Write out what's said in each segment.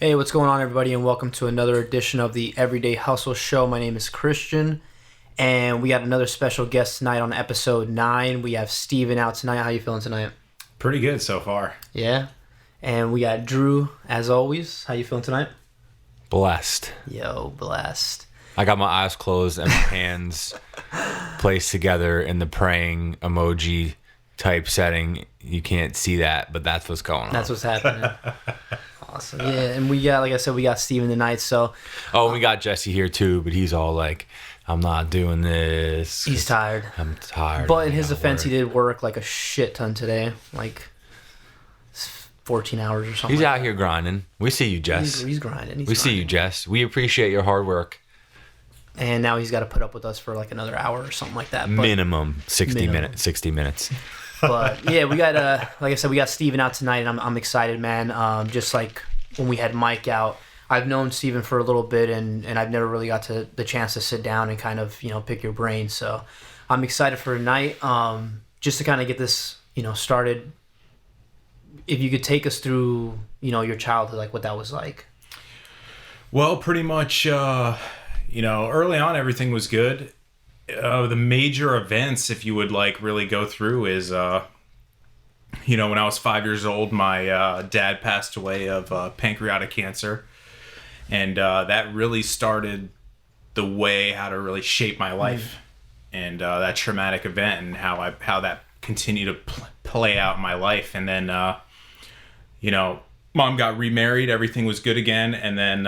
Hey, what's going on, everybody, and welcome to another edition of the Everyday Hustle Show. My name is Christian, and we got another special guest tonight on episode 9. We have Steven out tonight. How you feeling tonight? Pretty good so far. Yeah? And we got Drew, as always. How you feeling tonight? Blessed. Yo, blessed. I got my eyes closed and my hands placed together in the praying emoji type setting. You can't see that, but that's what's going on. That's what's happening. Awesome. Yeah, and we got, like I said, we got Steven tonight, so... Oh, we got Jesse here too, but he's all like, I'm not doing this. He's tired. I'm tired. But in his defense, he did work like a shit ton today. Like 14 hours or something. He's out here grinding. We see you, Jess. He's grinding. We see you, Jess. We appreciate your hard work. And now he's got to put up with us for like another hour or something like that. But Minimum 60 minutes. But yeah, we got like I said, we got Steven out tonight, and I'm excited, man. Just like when we had Mike out, I've known Steven for a little bit, and I've never really got the chance to sit down and kind of pick your brain. So I'm excited for tonight. Just to kind of get this started. If you could take us through your childhood, like what that was like. Well, pretty much. Early on, everything was good. The major events, if you would like really go through, is when I was 5 years old, my dad passed away of pancreatic cancer, and that really started the way how to really shape my life, and that traumatic event and how that continued to play out in my life. And then mom got remarried, everything was good again, and then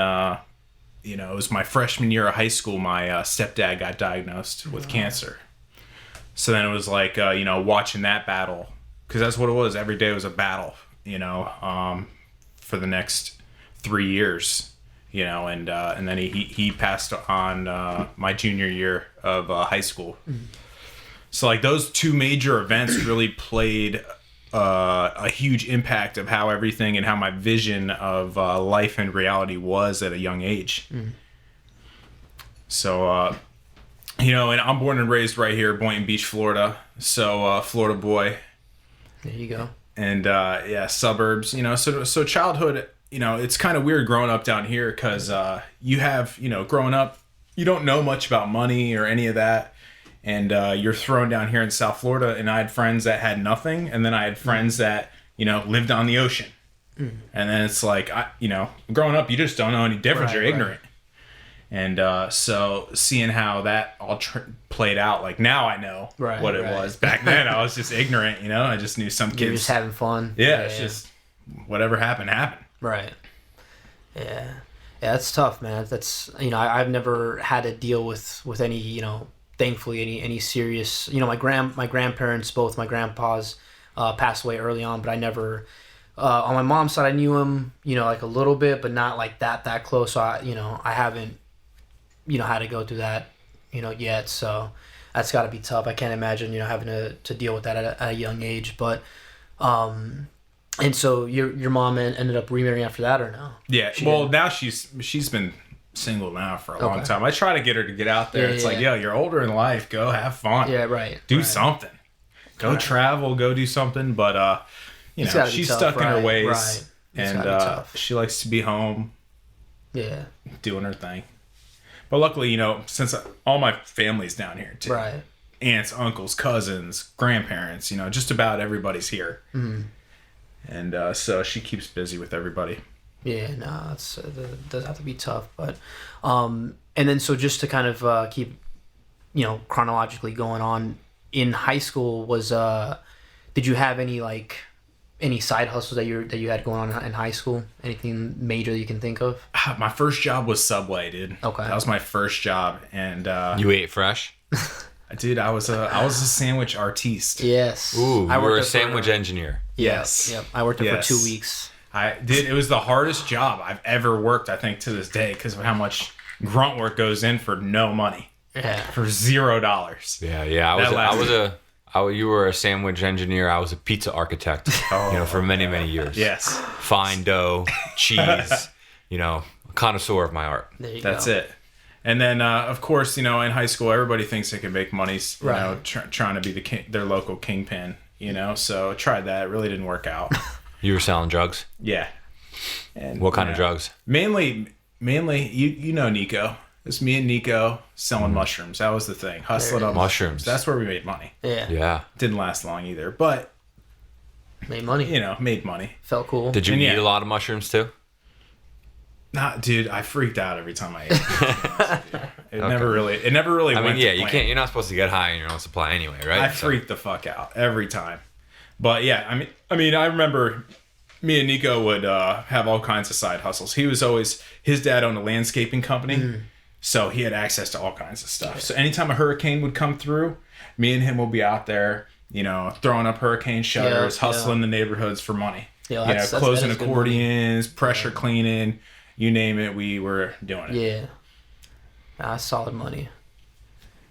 it was my freshman year of high school, my stepdad got diagnosed with cancer. So then it was like, watching that battle, because that's what it was. Every day was a battle, for the next 3 years, and then he passed on my junior year of high school. Mm-hmm. So like those two major events really played a huge impact of how everything and how my vision of life and reality was at a young age. Mm. So, and I'm born and raised right here, Boynton Beach, Florida. So, Florida boy. There you go. And, suburbs, so childhood, it's kind of weird growing up down here because you have, growing up, you don't know much about money or any of that. And you're thrown down here in South Florida, and I had friends that had nothing, and then I had friends that, lived on the ocean. Mm. And then it's like, growing up, you just don't know any difference. You're ignorant. And so seeing how that all played out, like now I know what it was. Back then, I was just ignorant, I just knew some kids. You're just having fun. Yeah, it's just whatever happened. Right. Yeah. Yeah, that's tough, man. That's, I've never had to deal with any, thankfully any serious, my grandparents, both my grandpas passed away early on, but I never on my mom's side I knew him like a little bit, but not like that close. So I haven't had to go through that yet, so that's got to be tough. I can't imagine having to deal with that at a young age. But and so your mom ended up remarrying after that, or no? Yeah, now she's been single now for a long time. I try to get her to get out there. It's like, yo, you're older in life, go have fun. Yeah, right. Do something. Go travel, go do something. But she's tough, stuck in her ways. Right. And she likes to be home. Yeah. Doing her thing. But luckily, since all my family's down here too. Right. Aunts, uncles, cousins, grandparents, just about everybody's here. Mm-hmm. And so she keeps busy with everybody. Yeah, no, it does have to be tough, but and then so just to kind of keep chronologically going on, in high school did you have any side hustles that you had going on in high school? Anything major that you can think of? My first job was Subway, dude. Okay, that was my first job, and you ate fresh. Dude, I was a sandwich artiste. Yes. Ooh, you were a sandwich engineer. Yes. Yep. I worked there for 2 weeks. It was the hardest job I've ever worked, I think, to this day, because of how much grunt work goes in for no money. Yeah. For $0. Yeah. You were a sandwich engineer. I was a pizza architect, for many, many years. Yes. Fine dough, cheese, connoisseur of my art. That's it. And then, of course, in high school, everybody thinks they can make money, trying to be their local kingpin, so I tried that. It really didn't work out. You were selling drugs? Yeah. And What kind of drugs? Mainly, you know Nico. It's me and Nico selling mushrooms. That was the thing. Hustling on mushrooms. That's where we made money. Yeah. Yeah. Didn't last long either, but Made money. made money. Felt cool. Did you And eat yeah. a lot of mushrooms too? Nah, dude, I freaked out every time I ate. It never really I went mean, yeah, to you plan. can't. You're not supposed to get high in your own supply anyway, right? I freaked the fuck out every time. But yeah, I mean, I remember me and Nico would have all kinds of side hustles. He was always, his dad owned a landscaping company, so he had access to all kinds of stuff. So anytime a hurricane would come through, me and him will be out there, throwing up hurricane shutters, hustling the neighborhoods for money. Yeah, that's closing that is good accordions, pressure cleaning, you name it, we were doing it. Yeah. Nah, that's solid money.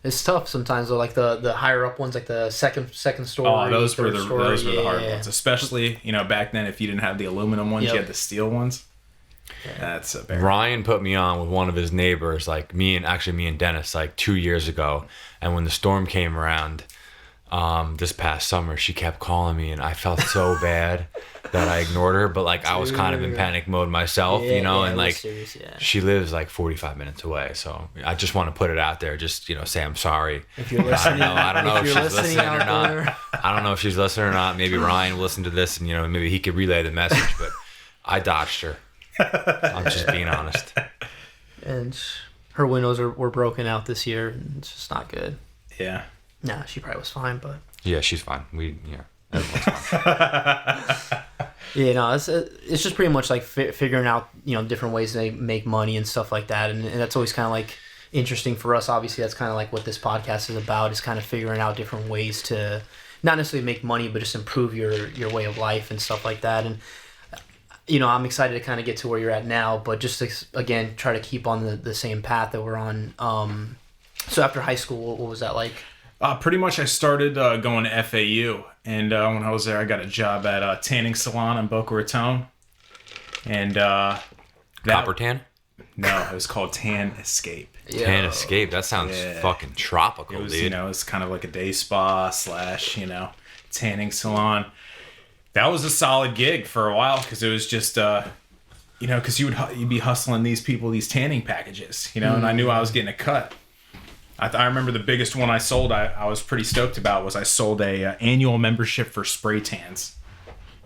It's tough sometimes though, like the higher up ones, like the second story. Oh, those were third the story. hard ones, especially back then. If you didn't have the aluminum ones, you had the steel ones. That's a bear. Ryan put me on with one of his neighbors, like me and Dennis, like 2 years ago. And when the storm came around, this past summer, she kept calling me, and I felt so bad that I ignored her. But like I was kind of in panic mode myself, and like serious, she lives like 45 minutes away. So I just want to put it out there, just say I'm sorry. If you're listening, I don't know if she's listening or out not. there. I don't know if she's listening or not. Maybe Ryan will listen to this, and maybe he could relay the message. But I dodged her. I'm just being honest. And her windows were broken out this year, and it's just not good. Yeah. Nah, she probably was fine, but Yeah, she's fine. Everyone's fine. yeah, no, it's just pretty much like figuring out different ways to make money and stuff like that, and that's always kind of like interesting for us. Obviously, that's kind of like what this podcast is about, is kind of figuring out different ways to not necessarily make money, but just improve your way of life and stuff like that. And I'm excited to kind of get to where you're at now, but just to, again, try to keep on the same path that we're on. So after high school, what was that like? Pretty much I started going to FAU, and when I was there, I got a job at a tanning salon in Boca Raton. And Copper tan? No, it was called Tan Escape. Tan Escape. That sounds fucking tropical, It was, dude. it's kind of like a day spa / tanning salon. That was a solid gig for a while, because it was just, because you'd be hustling these people these tanning packages, and I knew I was getting a cut. I remember the biggest one I sold, I was pretty stoked about, was I sold a annual membership for spray tans.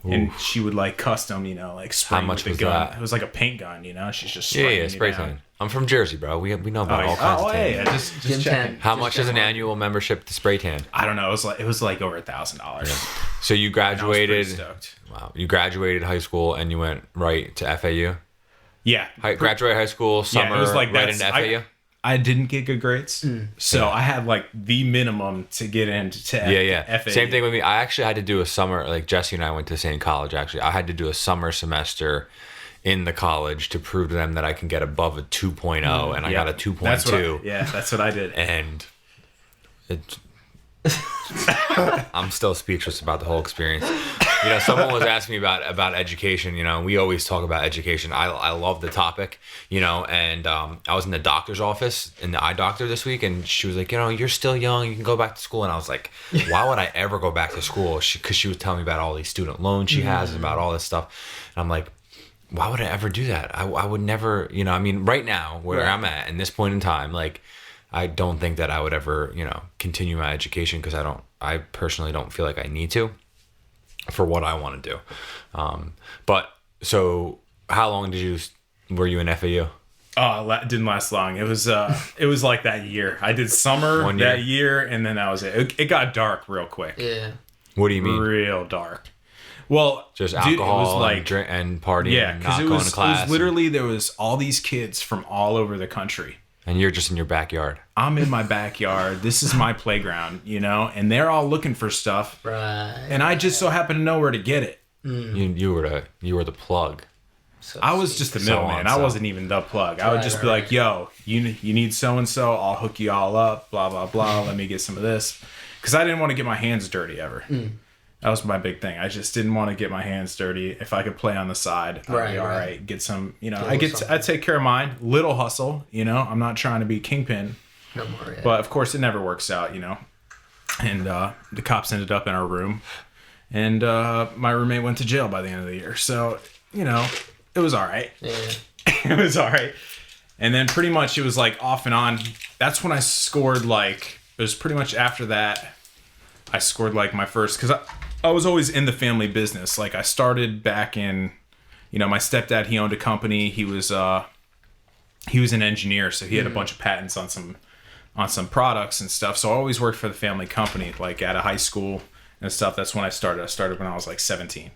Ooh. And she would like custom, like spray. How much with was a gun. that? It was like a paint gun, She's just spraying spray tan. I'm from Jersey, bro. We know about all kinds of tan. Just checking. How much is an annual membership to spray tan? I don't know. It was like over $1,000. So you graduated. I was pretty stoked. Wow. You graduated high school and you went right to FAU. Yeah. Graduated high school, summer, it was like right into FAU. I didn't get good grades, so I had like the minimum to get into FAU. Same thing with me. I actually had to do a summer, like Jesse and I went to the same college, actually. I had to do a summer semester in the college to prove to them that I can get above a 2.0, and I got a 2.2. That's what I did. And I'm still speechless about the whole experience. Someone was asking me about education, and we always talk about education. I love the topic, and I was in the doctor's office, in the eye doctor this week, and she was like, you're still young, you can go back to school. And I was like, why would I ever go back to school? Because she was telling me about all these student loans she has and about all this stuff. And I'm like, why would I ever do that? I would never, right now, where I'm at in this point in time, like, I don't think that I would ever, continue my education, because I personally don't feel like I need to for what I want to do. But so how long were you in FAU? Oh, it didn't last long. It was like that year. I did summer that year, and then that was it. It got dark real quick. Yeah. What do you mean? Real dark. Well, just alcohol, it was like, and partying, and not going to class. It was literally, there was all these kids from all over the country. And you're just in your backyard. I'm in my backyard. This is my playground, and they're all looking for stuff. Right. And I just so happen to know where to get it. You were the plug. So I was just the middleman. I wasn't even the plug. I would just be like, yo, you need so-and-so. I'll hook you all up, blah, blah, blah. Let me get some of this. Because I didn't want to get my hands dirty ever. That was my big thing. I just didn't want to get my hands dirty. If I could play on the side, I'd be all right. Get some, I take care of mine. Little hustle, I'm not trying to be kingpin. No more, yeah. But of course, it never works out, And the cops ended up in our room, and my roommate went to jail by the end of the year. So, it was all right. Yeah. It was all right. And then pretty much it was like off and on. That's when I scored like, it was pretty much after that I scored like my first, because I was always in the family business. Like I started back in, my stepdad, he owned a company. He was an engineer, so he had a bunch of patents on some products and stuff. So I always worked for the family company, like out of high school and stuff. That's when I started. I started when I was like 17.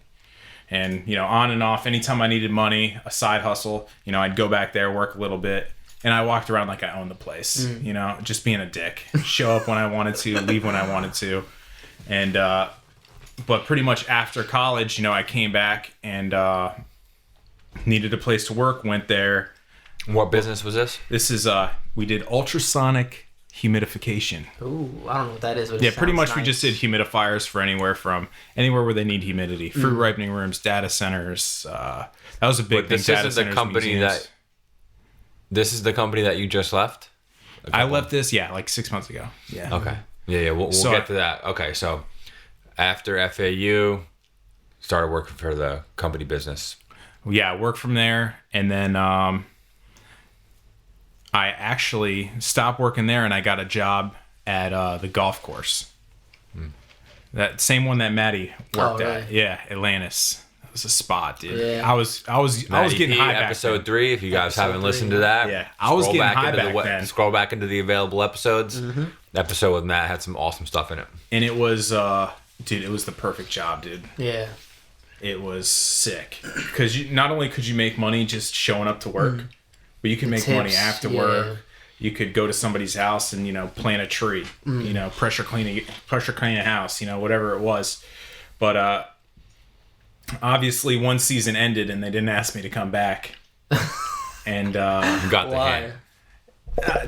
And, on and off, anytime I needed money, a side hustle, I'd go back there, work a little bit. And I walked around like I owned the place, just being a dick. Show up when I wanted to, leave when I wanted to. And, but pretty much after college, I came back and needed a place to work, went there. What business was this? This is, we did ultrasonic humidification. Ooh, I don't know what that is. But Yeah, pretty much we just did humidifiers for anywhere where they need humidity. Fruit ripening rooms, data centers. That was a big thing. This isn't the company that... This is the company that you just left? I left this, like 6 months ago. Yeah. Okay. Yeah, we'll get to that. Okay, so after FAU, started working for the company business. Yeah, I worked from there, and then I actually stopped working there, and I got a job at the golf course. That same one that Maddie worked at. Yeah, Atlantis. That was a spot, dude. Yeah. I was getting high back episode then. 3. If you guys haven't listened to that, yeah, I was getting high back then. Scroll back into the available episodes. The episode with Matt had some awesome stuff in it, and it was, dude, it was the perfect job, dude. Yeah. It was sick because not only could you make money just showing up to work, but you could make money after work. You could go to somebody's house and plant a tree, pressure clean a house, whatever it was. But obviously, one season ended and they didn't ask me to come back. And got the hint.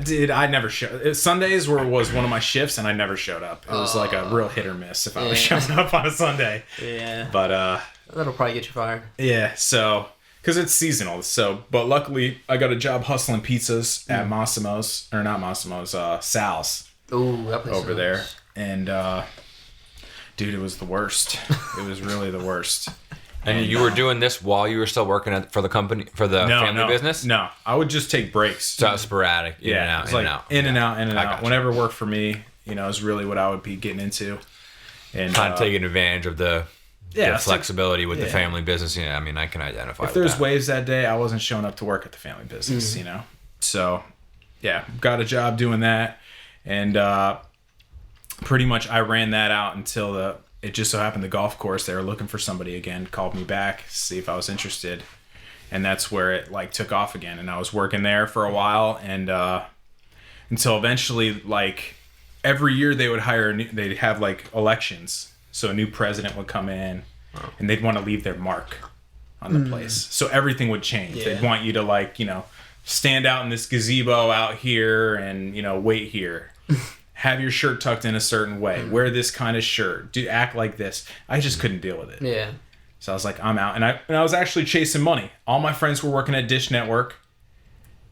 Dude, I never showed. Sundays was one of my shifts, and I never showed up. It was like a real hit or miss if I was showing up on a Sunday. Yeah. But that'll probably get you fired. Yeah. So. Because it's seasonal, but luckily I got a job hustling pizzas at Massimo's, or not Massimo's, Sal's. Ooh, that place over there, and dude, it was the worst. It was really the worst. And you were doing this while you were still working for the company, for the family business? No, I would just take breaks. So sporadic, in and out, in and out. Whenever worked for me, is really what I would be getting into, and kind of taking advantage of the flexibility with the family business. I mean, I can identify if there's waves that day, I wasn't showing up to work at the family business, So, yeah, got a job doing that. And pretty much I ran that out until it just so happened the golf course, they were looking for somebody again, called me back to see if I was interested. And that's where it took off again. And I was working there for a while, and until eventually, every year they would they'd have elections. So a new president would come in, and they'd want to leave their mark on the place. So everything would change. Yeah. They'd want you to stand out in this gazebo out here and, wait here. Have your shirt tucked in a certain way. Wear this kind of shirt. Act like this. I just couldn't deal with it. Yeah. So I was like, I'm out. And I was actually chasing money. All my friends were working at Dish Network.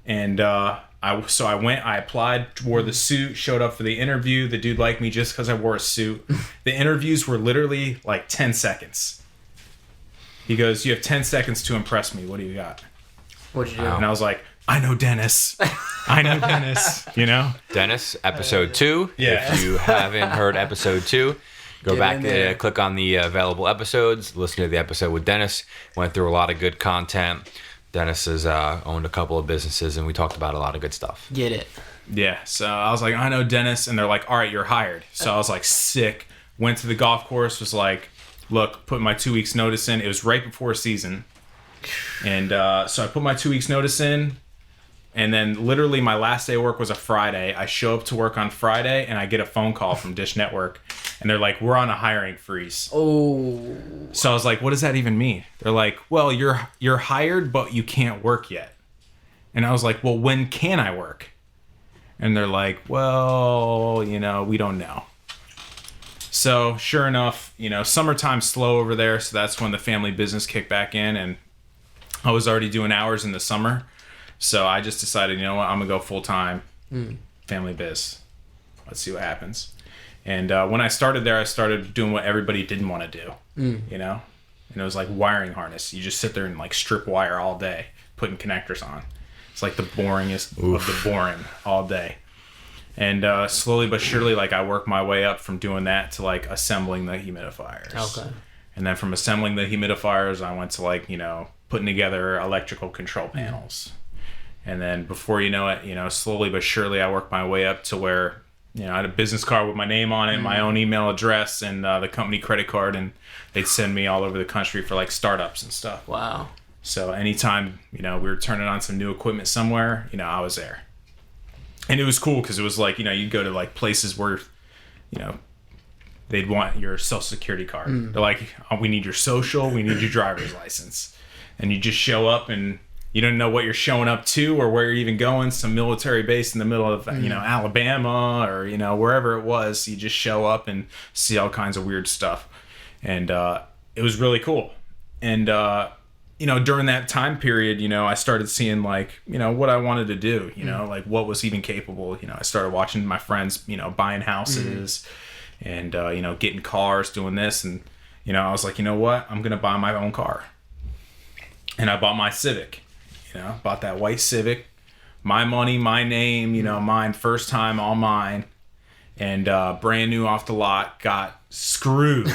And I went, I applied, wore the suit, showed up for the interview. The dude liked me just because I wore a suit. The interviews were literally 10 seconds. He goes, you have 10 seconds to impress me. What do you got? What'd you do? And I was like, I know Dennis. I know Dennis, Dennis, episode 2. Yeah. If you haven't heard episode 2, go back and click on the available episodes. Listen to the episode with Dennis. Went through a lot of good content. Dennis has owned a couple of businesses, and we talked about a lot of good stuff. Get it. Yeah, so I was like, I know Dennis, and they're like, all right, you're hired. So I was like, sick. Went to the golf course, was like, look, put my 2 weeks notice in. It was right before season. And so I put my 2 weeks notice in, and then literally my last day of work was a Friday. I show up to work on Friday, and I get a phone call from Dish Network, and they're like, we're on a hiring freeze. Oh. So I was like, what does that even mean? They're like, well, you're hired, but you can't work yet. And I was like, well, when can I work? And they're like, well, we don't know. So sure enough, summertime's slow over there. So that's when the family business kicked back in, and I was already doing hours in the summer. So I just decided, you know what, I'm going to go full time family biz. Let's see what happens. And when I started there, I started doing what everybody didn't want to do, And it was like wiring harness. You just sit there and like strip wire all day, putting connectors on. It's like the boringest of the boring all day. And slowly but surely, like I worked my way up from doing that to like assembling the humidifiers. Okay. And then from assembling the humidifiers, I went to like, putting together electrical control panels. And then before you know it, slowly but surely I worked my way up to where, I had a business card with my name on it, my own email address, and the company credit card, and they'd send me all over the country for like startups and stuff. Wow. So anytime, we were turning on some new equipment somewhere, I was there. And it was cool because it was like, you'd go to like places where, they'd want your social security card. They're like, oh, we need your social, we need your driver's license. And you just show up and you don't know what you're showing up to or where you're even going, some military base in the middle of, Alabama or, wherever it was. You just show up and see all kinds of weird stuff. And it was really cool. And, during that time period, I started seeing like, what I wanted to do, like what was even capable. I started watching my friends, buying houses and, getting cars, doing this. And, I was like, you know what? I'm going to buy my own car. And I bought my Civic. Bought that white Civic, my money, my name, mine, first time, all mine, and brand new off the lot, got screwed,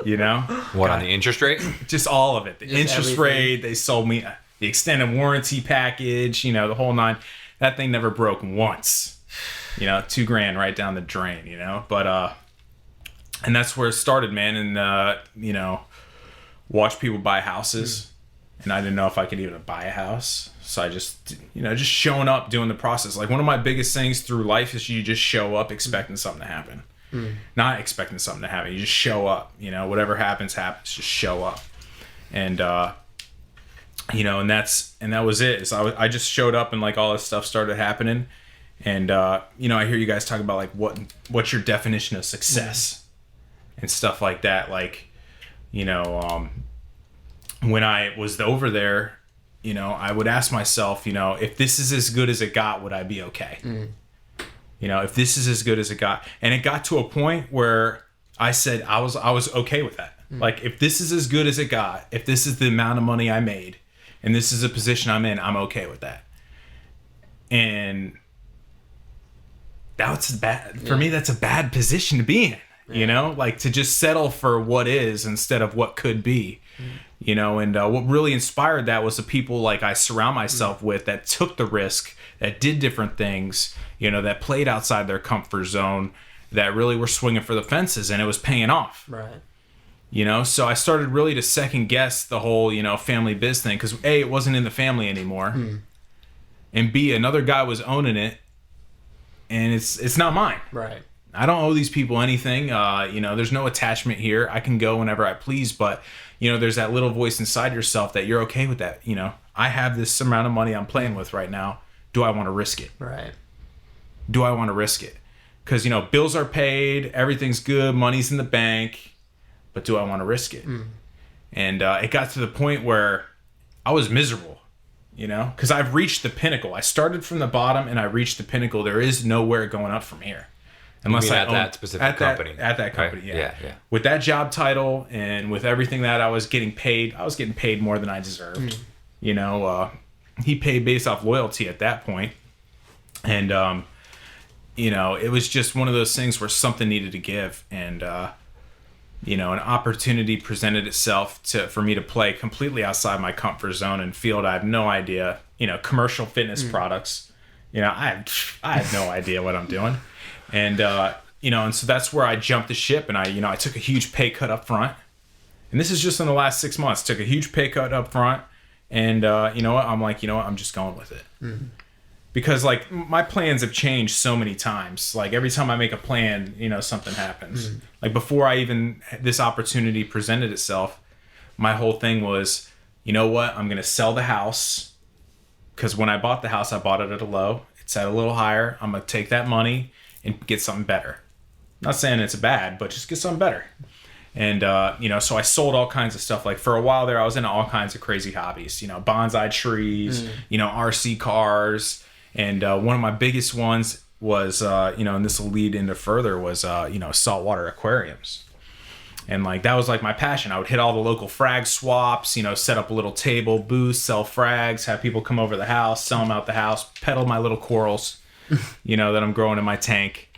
What, on the interest rate? Just all of it. The interest rate, they sold me the extended warranty package, the whole nine. That thing never broke once, $2,000 right down the drain, but, and that's where it started, man. And, watch people buy houses. And I didn't know if I could even buy a house. So I just, just showing up, doing the process. Like one of my biggest things through life is you just show up expecting something to happen. Not expecting something to happen. You just show up, whatever happens. Just show up. And, and that was it. So I just showed up and like all this stuff started happening. And, I hear you guys talk about like, what's your definition of success and stuff like that. Like, when I was over there, I would ask myself, if this is as good as it got, would I be okay? If this is as good as it got. And it got to a point where I said I was okay with that. Like, if this is as good as it got, if this is the amount of money I made, and this is a position I'm in, I'm okay with that. And that's bad. For me, that's a bad position to be in, like to just settle for what is instead of what could be. And what really inspired that was the people like I surround myself with that took the risk, that did different things, that played outside their comfort zone, that really were swinging for the fences, and it was paying off. Right. So I started really to second guess the whole, family biz thing because A, it wasn't in the family anymore, and B, another guy was owning it, and it's not mine. Right. I don't owe these people anything. There's no attachment here. I can go whenever I please, but there's that little voice inside yourself that you're okay with that. I have this amount of money I'm playing with right now. Do I want to risk it? Right. Do I want to risk it? Because, bills are paid, everything's good, money's in the bank, but do I want to risk it? And it got to the point where I was miserable, because I've reached the pinnacle. I started from the bottom and I reached the pinnacle. There is nowhere going up from here. Unless at that specific company. At that company, right? Yeah. With that job title and with everything that I was getting paid more than I deserved. He paid based off loyalty at that point. And, it was just one of those things where something needed to give. And, an opportunity presented itself for me to play completely outside my comfort zone and field. I have no idea, commercial fitness products. I have no idea what I'm doing. And, and so that's where I jumped the ship and I took a huge pay cut up front. And this is just in the last 6 months, took a huge pay cut up front. And, I'm like, I'm just going with it. Because like my plans have changed so many times. Like every time I make a plan, something happens. Like before this opportunity presented itself, my whole thing was, I'm going to sell the house. Because when I bought the house, I bought it at a low. It's at a little higher. I'm going to take that money and get something better. Not saying it's bad, but just get something better. And, so I sold all kinds of stuff. Like for a while there, I was into all kinds of crazy hobbies, bonsai trees, RC cars. And one of my biggest ones was, and this will lead into further, was, saltwater aquariums. And like that was like my passion. I would hit all the local frag swaps, set up a little table, booth, sell frags, have people come over the house, sell them out the house, peddle my little corals, that I'm growing in my tank,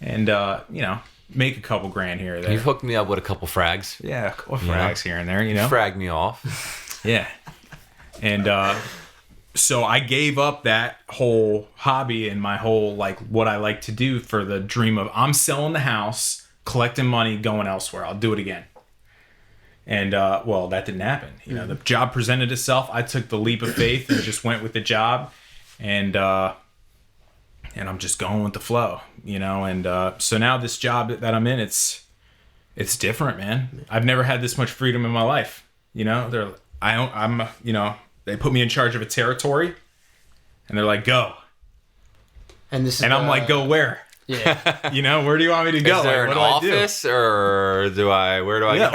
and make a couple grand here or there. You've hooked me up with a couple frags. Yeah, a couple frags here and there, Frag me off. Yeah. And so I gave up that whole hobby and my whole, like, what I like to do for the dream of I'm selling the house, collecting money, going elsewhere. I'll do it again. And, well, that didn't happen. The job presented itself. I took the leap of faith and just went with the job. And I'm just going with the flow, And so now this job that I'm in, it's different, man. I've never had this much freedom in my life. They put me in charge of a territory, and they're like, "Go." And I'm like, "Go where?" Yeah. Where do you want me to go? Is there like, an office, or where do I go?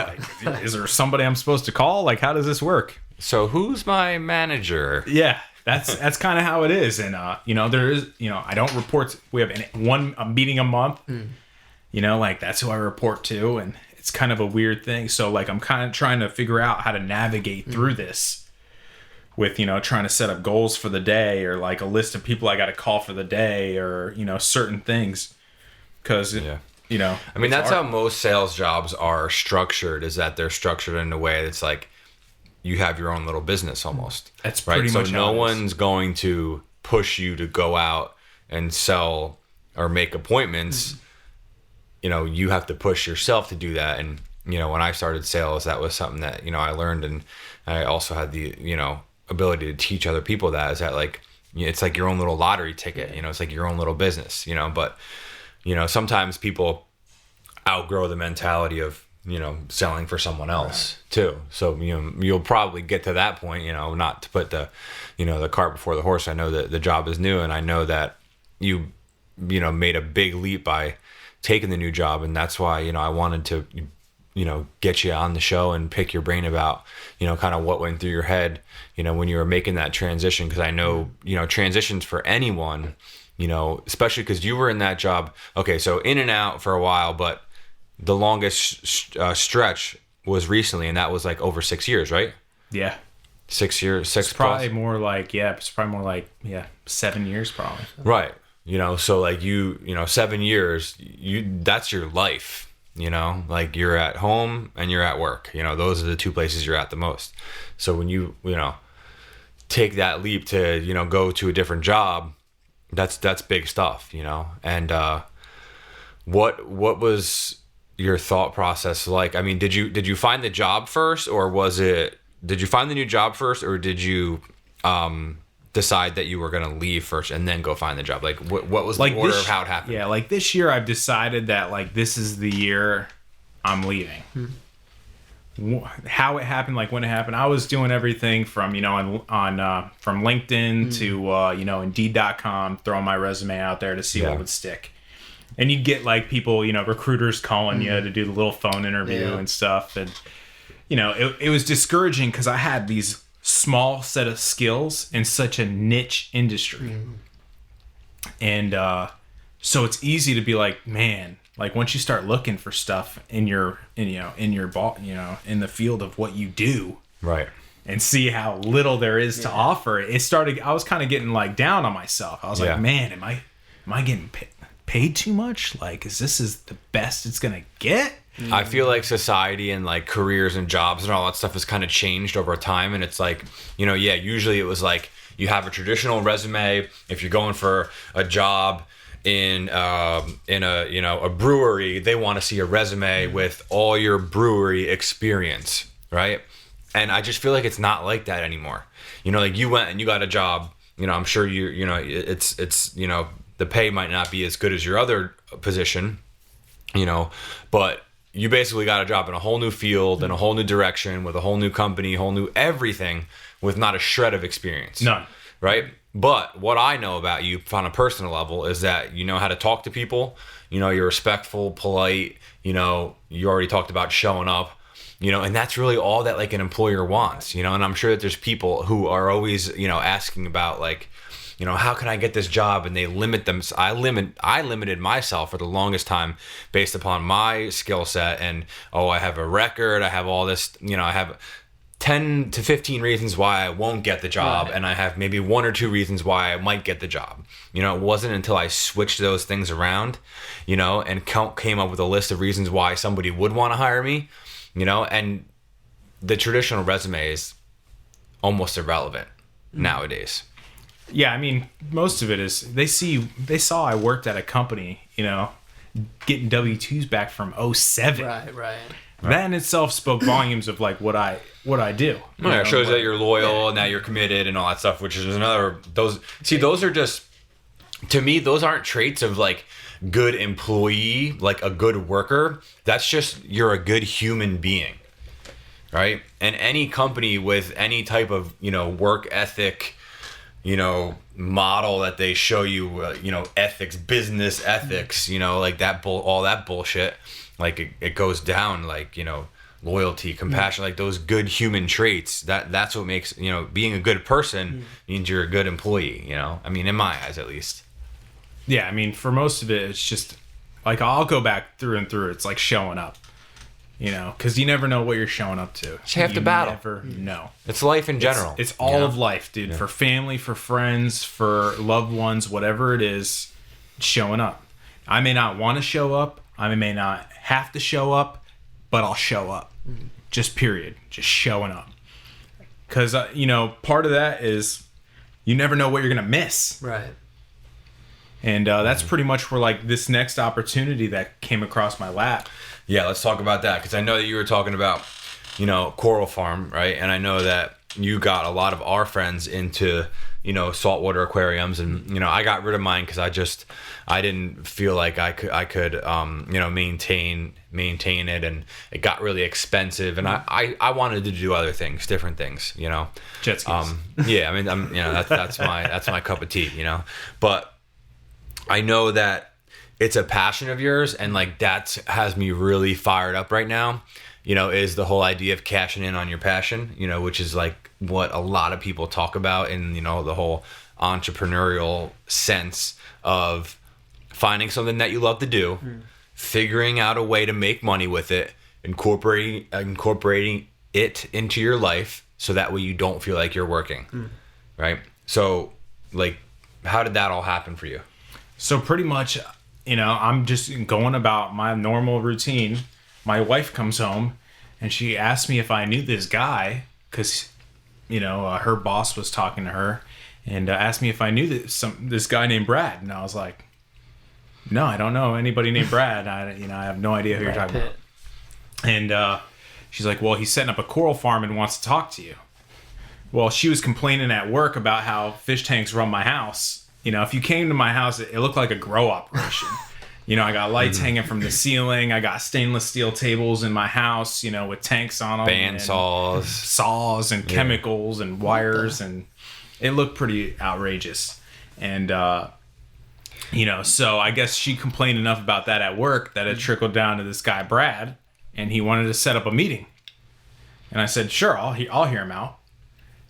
Like, is there somebody I'm supposed to call? Like, how does this work? So who's my manager? Yeah, that's kind of how it is. And there is, I don't report. We have a meeting a month. Like that's who I report to, and it's kind of a weird thing. So like I'm kind of trying to figure out how to navigate through this. With trying to set up goals for the day, or like a list of people I got to call for the day, or certain things, because I mean that's how most sales jobs are structured. Is that they're structured in a way that's like you have your own little business almost. That's pretty right. much So no one's going to push you to go out and sell or make appointments. You have to push yourself to do that. And when I started sales, that was something that I learned, and I also had the ability to teach other people that is that like it's like your own little lottery ticket, it's like your own little business, but sometimes people outgrow the mentality of selling for someone else too. So you'll probably get to that point, not to put the the cart before the horse. I know that the job is new, and I know that you made a big leap by taking the new job, and that's why I wanted to get you on the show and pick your brain about, kind of what went through your head, when you were making that transition. Cause I know, transitions for anyone, especially cause you were in that job. Okay. So in and out for a while, but the longest stretch was recently, and that was like over 6 years, right? Yeah. 6 years, it's probably more like, it's probably more like, 7 years probably. Right. So like 7 years, that's your life. Like you're at home and you're at work, those are the two places you're at the most. So when you take that leap to, go to a different job, that's big stuff, and, what was your thought process like? I mean, did you find the job first, or did you find the new job first, or did you, decide that you were going to leave first and then go find the job? Like what was the order of how it happened? Yeah, like this year I've decided that like this is the year I'm leaving. How it happened, like when it happened, I was doing everything from from LinkedIn to Indeed.com, throwing my resume out there to see what would stick. And you'd get like people, recruiters calling you to do the little phone interview and stuff, and it was discouraging because I had these small set of skills in such a niche industry. And so it's easy to be like, man, like once you start looking for stuff in your in the field of what you do, right, and see how little there is to offer, I was kind of getting like down on myself. I was like, man, am I getting paid too much? Like, is the best it's gonna get? I feel like society and like careers and jobs and all that stuff has kind of changed over time, and it's like, usually it was like you have a traditional resume. If you're going for a job in a brewery, they want to see a resume with all your brewery experience, right? And I just feel like it's not like that anymore. Like you went and you got a job. I'm sure it's the pay might not be as good as your other position, but you basically got a job in a whole new field, in a whole new direction, with a whole new company, whole new everything, with not a shred of experience. None. Right? But what I know about you on a personal level is that you know how to talk to people. You're respectful, polite. You already talked about showing up. and that's really all that like an employer wants, and I'm sure that there's people who are always, asking about like, how can I get this job? And they limit them. I limited myself for the longest time based upon my skill set and, I have a record. I have all this, I have 10 to 15 reasons why I won't get the job. Right. And I have maybe 1 or 2 reasons why I might get the job. It wasn't until I switched those things around, and came up with a list of reasons why somebody would want to hire me, and the traditional resume is almost irrelevant nowadays. Yeah, I mean, most of it is they saw I worked at a company, getting W-2s back from 2007. Right. That in itself spoke volumes of like what I do. It shows that you're loyal and that you're committed and all that stuff, which is those are just, to me, those aren't traits of like good employee, like a good worker. That's just, you're a good human being, right? And any company with any type of, work ethic, model that they show you, ethics, business ethics, like that all that bullshit, like it goes down, like, loyalty, compassion, like those good human traits, that's what makes, being a good person means you're a good employee, I mean, in my eyes, at least. Yeah. I mean, for most of it, it's just like, I'll go back through and through. It's like showing up, because you never know what you're showing up to. It's half the battle. Never know. It's life in general. It's all of life, dude. Yeah. For family, for friends, for loved ones, whatever it is, showing up. I may not want to show up. I may not have to show up, but I'll show up. Just period. Just showing up. Because, part of that is you never know what you're going to miss. Right. And that's pretty much where, like, this next opportunity that came across my lap. Yeah, let's talk about that, because I know that you were talking about, Coral Farm, right? And I know that you got a lot of our friends into, saltwater aquariums, and, I got rid of mine because I didn't feel like I could maintain it, and it got really expensive, and I wanted to do other things, different things, Jet skis. Yeah, I mean, that's my cup of tea, but I know that it's a passion of yours, and like that has me really fired up right now, is the whole idea of cashing in on your passion, which is like what a lot of people talk about in, the whole entrepreneurial sense of finding something that you love to do, figuring out a way to make money with it, incorporating it into your life so that way you don't feel like you're working, right? So like, how did that all happen for you? So pretty much, I'm just going about my normal routine. My wife comes home and she asked me if I knew this guy because, her boss was talking to her and asked me if I knew this guy named Brad. And I was like, no, I don't know anybody named Brad. I have no idea who you're talking about. And she's like, well, he's setting up a coral farm and wants to talk to you. Well, she was complaining at work about how fish tanks run my house. If you came to my house, it looked like a grow operation. I got lights hanging from the ceiling. I got stainless steel tables in my house, with tanks on them. Saws and chemicals and wires. And it looked pretty outrageous. And, so I guess she complained enough about that at work that it trickled down to this guy, Brad, and he wanted to set up a meeting. And I said, sure, I'll hear him out.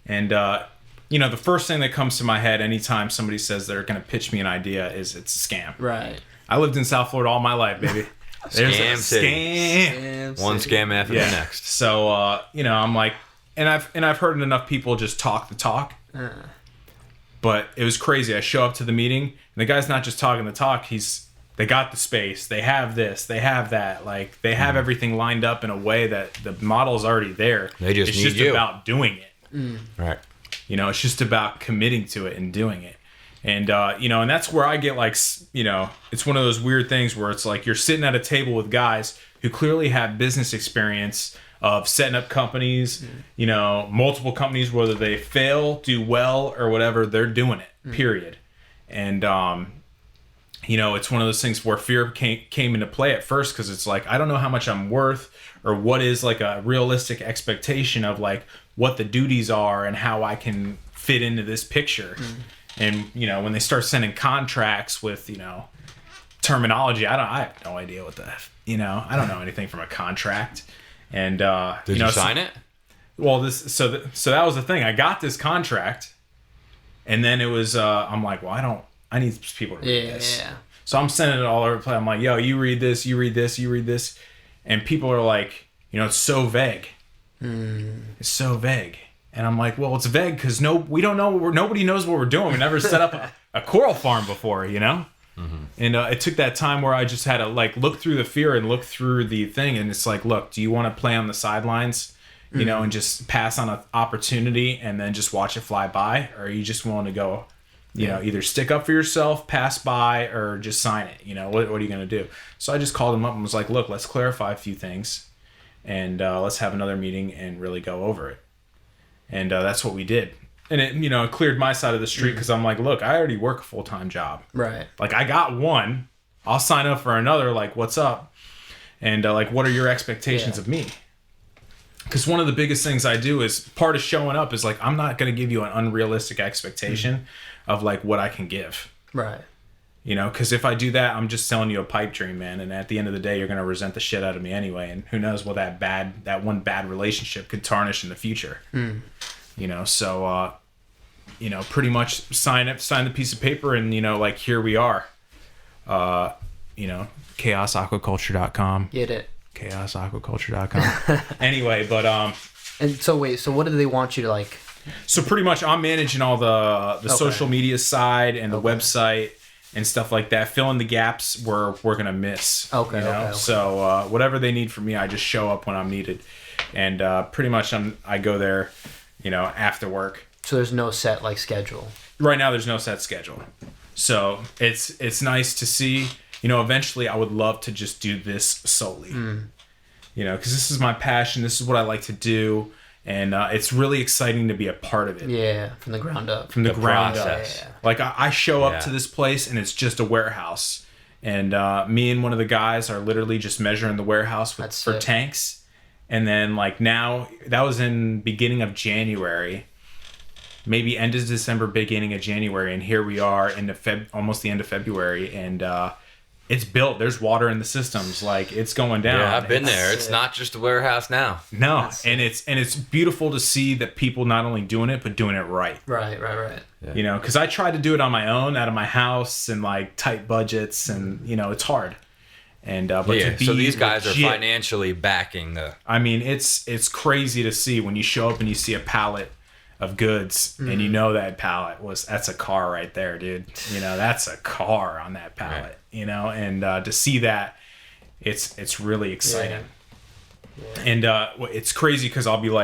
And, the first thing that comes to my head anytime somebody says they're going to pitch me an idea is it's a scam. Right. I lived in South Florida all my life, baby. There's Scam a city. One scam after the next. So, I'm like, and I've heard enough people just talk the talk. But it was crazy. I show up to the meeting, and the guy's not just talking the talk. They got the space. They have this. They have that. Like, they have everything lined up in a way that the model's already there. It's just about doing it. Right. It's just about committing to it and doing it. And, and that's where I get like, it's one of those weird things where it's like you're sitting at a table with guys who clearly have business experience of setting up companies, multiple companies, whether they fail, do well, or whatever, they're doing it, period. And, it's one of those things where fear came into play at first because it's like, I don't know how much I'm worth or what is like a realistic expectation of like what the duties are and how I can fit into this picture. And, when they start sending contracts with, terminology, I have no idea what I don't know anything from a contract. And Did you sign it? Well, so that was the thing. I got this contract, and then it was I'm like, well, I need people to read this. Yeah. So I'm sending it all over the place. I'm like, yo, you read this, you read this, you read this, and people are like, it's so vague. It's so vague. And I'm like, well, it's vague because we don't know nobody knows what we're doing. We never set up a coral farm before, Mm-hmm. And it took that time where I just had to like look through the fear and look through the thing, and it's like, look, do you want to play on the sidelines, and just pass on an opportunity and then just watch it fly by, or are you just willing to go, either stick up for yourself, pass by, or just sign it? What are you going to do? So I just called him up and was like, look, let's clarify a few things, and let's have another meeting and really go over it. And that's what we did. And it, cleared my side of the street because I'm like, look, I already work a full-time job. Right. Like, I got one. I'll sign up for another. Like, what's up? And, what are your expectations of me? Because one of the biggest things I do is part of showing up is, like, I'm not going to give you an unrealistic expectation of, like, what I can give. Right. Because if I do that, I'm just selling you a pipe dream, man. And at the end of the day, you're going to resent the shit out of me anyway. And who knows what that one bad relationship could tarnish in the future. So, pretty much sign the piece of paper and, here we are. ChaosAquaculture.com. Get it. ChaosAquaculture.com. Anyway, but And so what do they want you to like? So pretty much I'm managing all the social media side and the website and stuff like that, filling the gaps where we're gonna miss. Okay. So whatever they need from me, I just show up when I'm needed, and pretty much I go there, after work. So there's no set like schedule. Right now, there's no set schedule. So it's nice to see. Eventually, I would love to just do this solely. Because this is my passion. This is what I like to do. And it's really exciting to be a part of it. Yeah, from the ground up. From the ground process. up. Yeah. Like, I show up to this place, and it's just a warehouse. And me and one of the guys are literally just measuring the warehouse for tanks. And then, now, that was in beginning of January. Maybe end of December, beginning of January. And here we are in almost the end of February. And it's built. There's water in the systems. Like, it's going down. Yeah, I've been there. It's not just a warehouse now. No, and it's beautiful to see that people not only doing it but doing it right. Right. Yeah. Because I tried to do it on my own, out of my house, and tight budgets, and it's hard. And but to be so these guys legit, are financially backing the. I mean, it's crazy to see when you show up and you see a pallet of goods, and that's a car right there, dude. That's a car on that pallet. Right. And to see that, it's really exciting. Yeah. And it's crazy because I'll be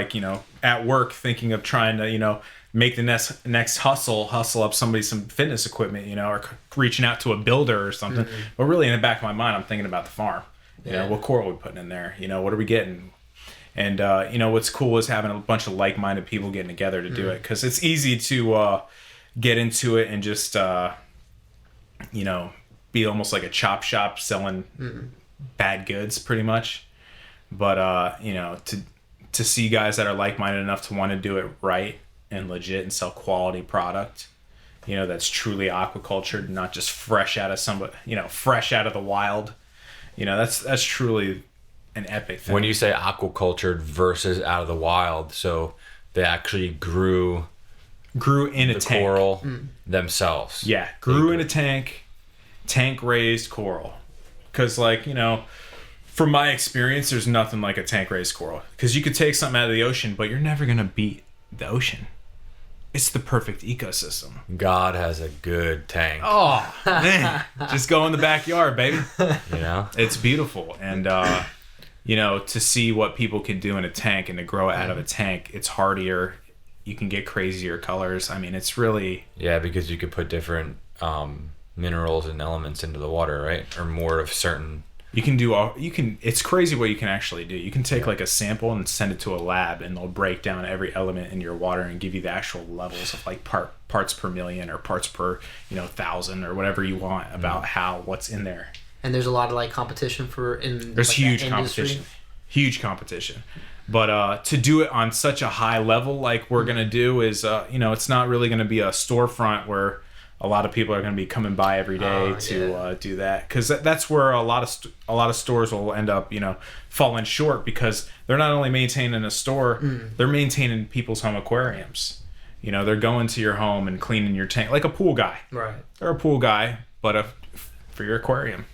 at work thinking of trying to make the next hustle up somebody some fitness equipment, or reaching out to a builder or something. Mm-hmm. But really, in the back of my mind, I'm thinking about the farm. What coral are we putting in there? What are we getting? And what's cool is having a bunch of like-minded people getting together to do it, because it's easy to get into it and just be almost like a chop shop selling bad goods, pretty much. But to see guys that are like-minded enough to want to do it right and legit and sell quality product, that's truly aquacultured, not just fresh out of fresh out of the wild. That's truly an epic thing. When you say aquacultured versus out of the wild, so they actually grew in a the tank. Coral themselves. Yeah, grew in a tank raised coral. Because from my experience, there's nothing like a tank raised coral. Because you could take something out of the ocean, but you're never gonna beat the ocean. It's the perfect ecosystem. God has a good tank. Oh man, just go in the backyard, baby. It's beautiful. And to see what people can do in a tank and to grow out of a tank, it's hardier. You can get crazier colors. I mean, it's really... Yeah, because you could put different minerals and elements into the water, right? Or more of certain... It's crazy what you can actually do. You can take a sample and send it to a lab, and they'll break down every element in your water and give you the actual levels of parts per million or parts per 1,000 or whatever you want about what's in there. And there's a lot of competition there's huge competition. But to do it on such a high level like we're gonna do is it's not really gonna be a storefront where a lot of people are going to be coming by every day to do that, because that's where a lot of stores will end up, falling short, because they're not only maintaining a store, they're maintaining people's home aquariums. They're going to your home and cleaning your tank, like a pool guy. Right. They're a pool guy, but for your aquarium.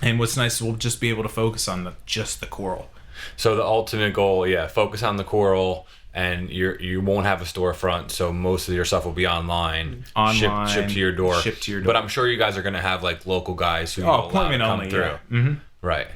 And what's nice is we'll just be able to focus on just the coral. So the ultimate goal, focus on the coral, and you won't have a storefront, so most of your stuff will be online, shipped to your door. But I'm sure you guys are going to have like local guys who appointment come only, through. yeah. Mm-hmm. Right.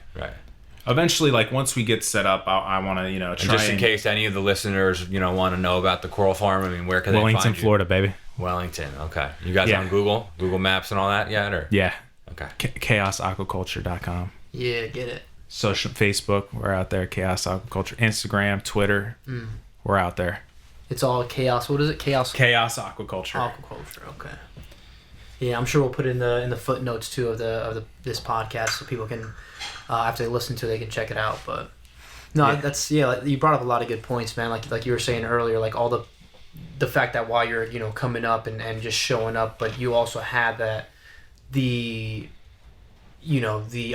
Eventually, like once we get set up, I want to try. And just in case any of the listeners want to know about the coral farm, I mean, where can they find you? Wellington, Florida, baby. Wellington. Okay. You guys on Google Maps and all that yet, or? Yeah. Okay. ChaosAquaculture.com. Yeah, get it. Social, Facebook, we're out there. Chaos Aquaculture. Instagram, Twitter, we're out there. It's all chaos. What is it? Chaos Aquaculture. Aquaculture. Okay. Yeah, I'm sure we'll put in the footnotes too of this podcast, so people can after they listen to it, they can check it out. But no, that's like, you brought up a lot of good points, man. Like you were saying earlier, like all the fact that while you're coming up and just showing up, but you also had the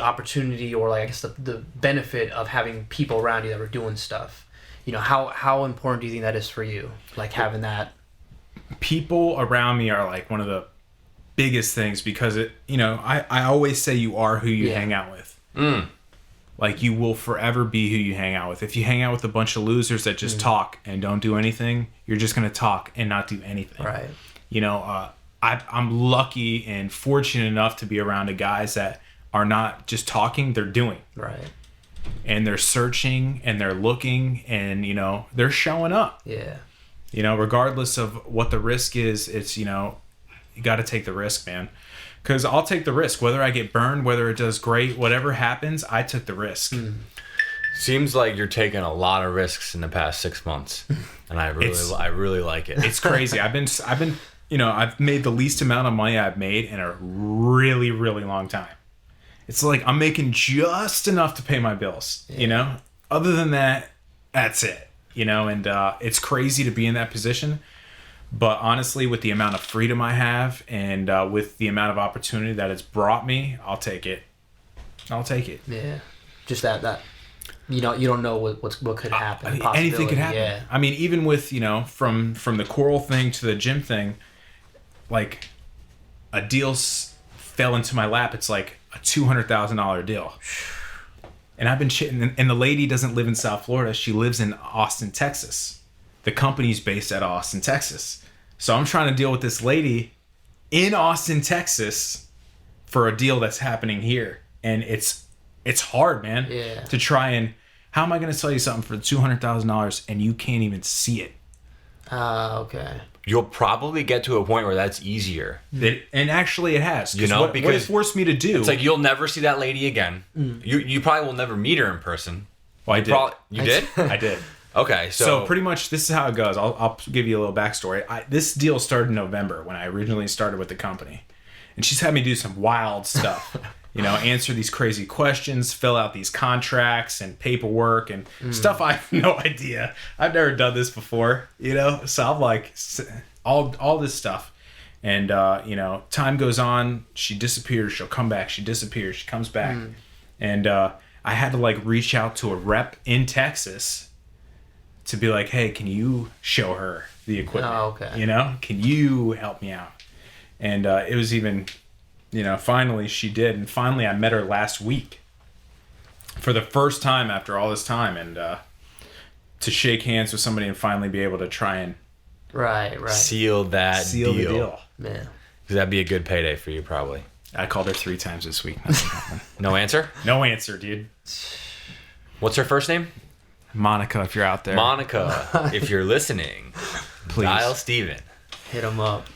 opportunity, or like I guess the benefit of having people around you that were doing stuff. How important do you think that is for you? Like having that. People around me are like one of the biggest things, because I always say you are who you hang out with. Like you will forever be who you hang out with. If you hang out with a bunch of losers that just talk and don't do anything, you're just going to talk and not do anything. Right. I'm lucky and fortunate enough to be around the guys that are not just talking, they're doing. Right. And they're searching and they're looking and, they're showing up. Yeah. Regardless of what the risk is, it's, you got to take the risk, man. Because I'll take the risk. Whether I get burned, whether it does great, whatever happens, I took the risk. Seems like you're taking a lot of risks in the past 6 months. And I really like it. It's crazy. I've made the least amount of money I've made in a really, really long time. It's like I'm making just enough to pay my bills, Other than that, that's it, And it's crazy to be in that position. But honestly, with the amount of freedom I have and with the amount of opportunity that it's brought me, I'll take it. Yeah. Just that you don't know what could happen. Anything could happen. Yeah. I mean, even with, from the coral thing to the gym thing, like a deal fell into my lap. It's like a $200,000 deal. And I've been shitting. And the lady doesn't live in South Florida. She lives in Austin, Texas. The company's based at Austin, Texas. So I'm trying to deal with this lady in Austin, Texas for a deal that's happening here. And it's hard, man. Yeah. To try and, how am I going to sell you something for $200,000 and you can't even see it? Okay. You'll probably get to a point where that's easier. And actually it has. Because what it forced me to do. It's like you'll never see that lady again. You probably will never meet her in person. Well, I did. You did? I did. Okay, so pretty much this is how it goes. I'll give you a little backstory. This deal started in November when I originally started with the company. And she's had me do some wild stuff. Answer these crazy questions, fill out these contracts and paperwork and stuff I have no idea. I've never done this before, So I'm like, all this stuff. And, time goes on. She disappears. She'll come back. She disappears. She comes back. And I had to, like, reach out to a rep in Texas to be like, hey, can you show her the equipment? Oh, okay. Can you help me out? And it was even... finally she did. And finally I met her last week for the first time after all this time. And to shake hands with somebody and finally be able to try and right seal the deal. Man. Because that'd be a good payday for you, probably. I called her 3 times this week. No answer? No answer, dude. What's her first name? Monica, if you're out there. Monica, if you're listening, please dial Steven. Hit him up.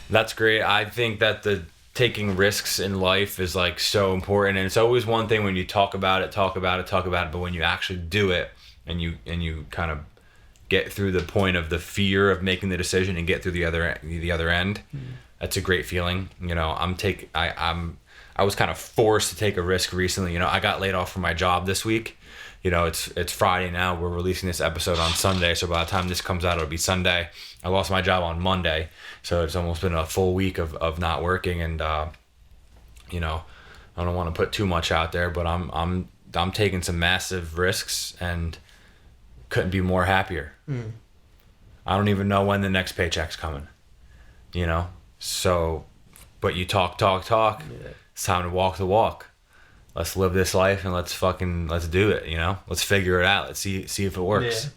That's great. I think that the taking risks in life is like so important, and it's always one thing when you talk about it, but when you actually do it and you kind of get through the point of the fear of making the decision and get through the other end, that's a great feeling. I was kind of forced to take a risk recently. I got laid off from my job this week it's Friday now. We're releasing this episode on Sunday, so by the time this comes out, it'll be Sunday. I lost my job on Monday, so it's almost been a full week of not working, and I don't want to put too much out there, but I'm taking some massive risks and couldn't be more happier. I don't even know when the next paycheck's coming, so, but you talk. Yeah. It's time to walk the walk. Let's live this life and let's do it, let's figure it out. Let's see if it works.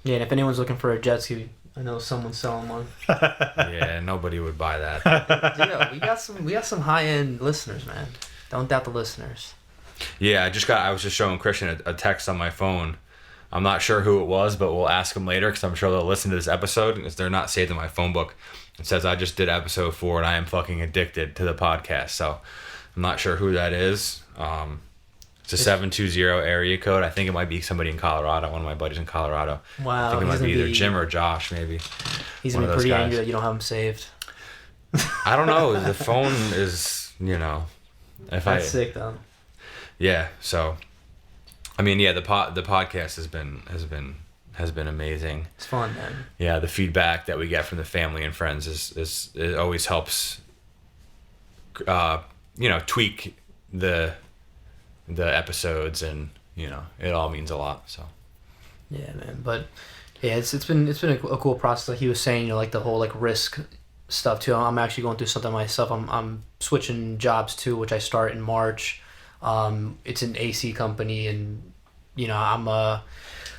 Yeah, and if anyone's looking for a jet ski, I know someone's selling one. Yeah, nobody would buy that. Yeah, we got some high-end listeners, man. Don't doubt the listeners. Yeah, I was just showing Christian a text on my phone. I'm not sure who it was, but we'll ask them later because I'm sure they'll listen to this episode because they're not saved in my phone book. It says, I just did episode 4 and I am fucking addicted to the podcast. So I'm not sure who that is. It's a 720 area code. I think it might be somebody in Colorado, one of my buddies in Colorado. Wow. I think it might be either Jim or Josh, maybe. He's going to be pretty angry that you don't have him saved. I don't know. The phone is, That's sick, though. Yeah, so... I mean, yeah, the podcast has been amazing. It's fun, man. Yeah, the feedback that we get from the family and friends is it always helps, tweak the episodes, and it all means a lot. So. Yeah, man. But yeah, it's been a cool process. Like he was saying, like the whole risk stuff too. I'm actually going through something myself. I'm switching jobs too, which I start in March. It's an AC company, and I'm a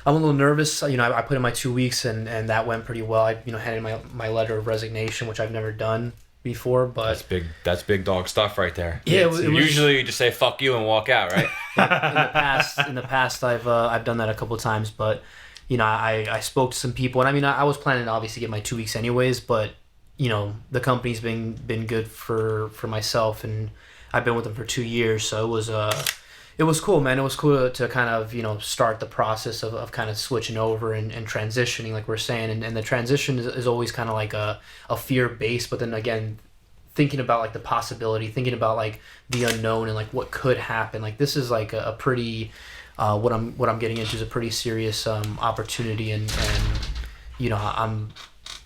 little nervous. I put in my 2 weeks, and that went pretty well. I handed my letter of resignation, which I've never done before, but that's big dog stuff right there. Yeah, it was, usually you just say fuck you and walk out, right? in the past I've done that a couple of times, but I spoke to some people, and I was planning to obviously get my 2 weeks anyways, but the company's been good for myself, and I've been with them for 2 years, so it was cool, man. It was cool to kind of, start the process of kind of switching over and transitioning, like we're saying. And the transition is always kind of like a fear base, but then again, thinking about like the possibility, thinking about like the unknown and like what could happen. Like this is like a pretty, what I'm getting into is a pretty serious opportunity, and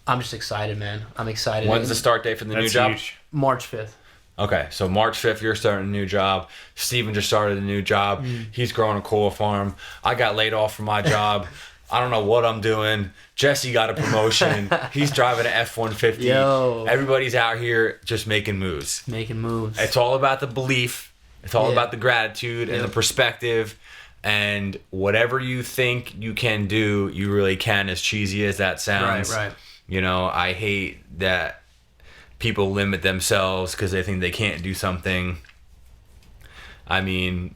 I'm just excited, man. I'm excited. When's the start date for the new job? Huge. March 5th. Okay, so March 5th, you're starting a new job. Steven just started a new job. He's growing a coal farm. I got laid off from my job. I don't know what I'm doing. Jesse got a promotion. He's driving an F-150. Yo. Everybody's out here just making moves. It's all about the belief. It's all about the gratitude and the perspective. And whatever you think you can do, you really can, as cheesy as that sounds. Right. I hate that people limit themselves because they think they can't do something. I mean,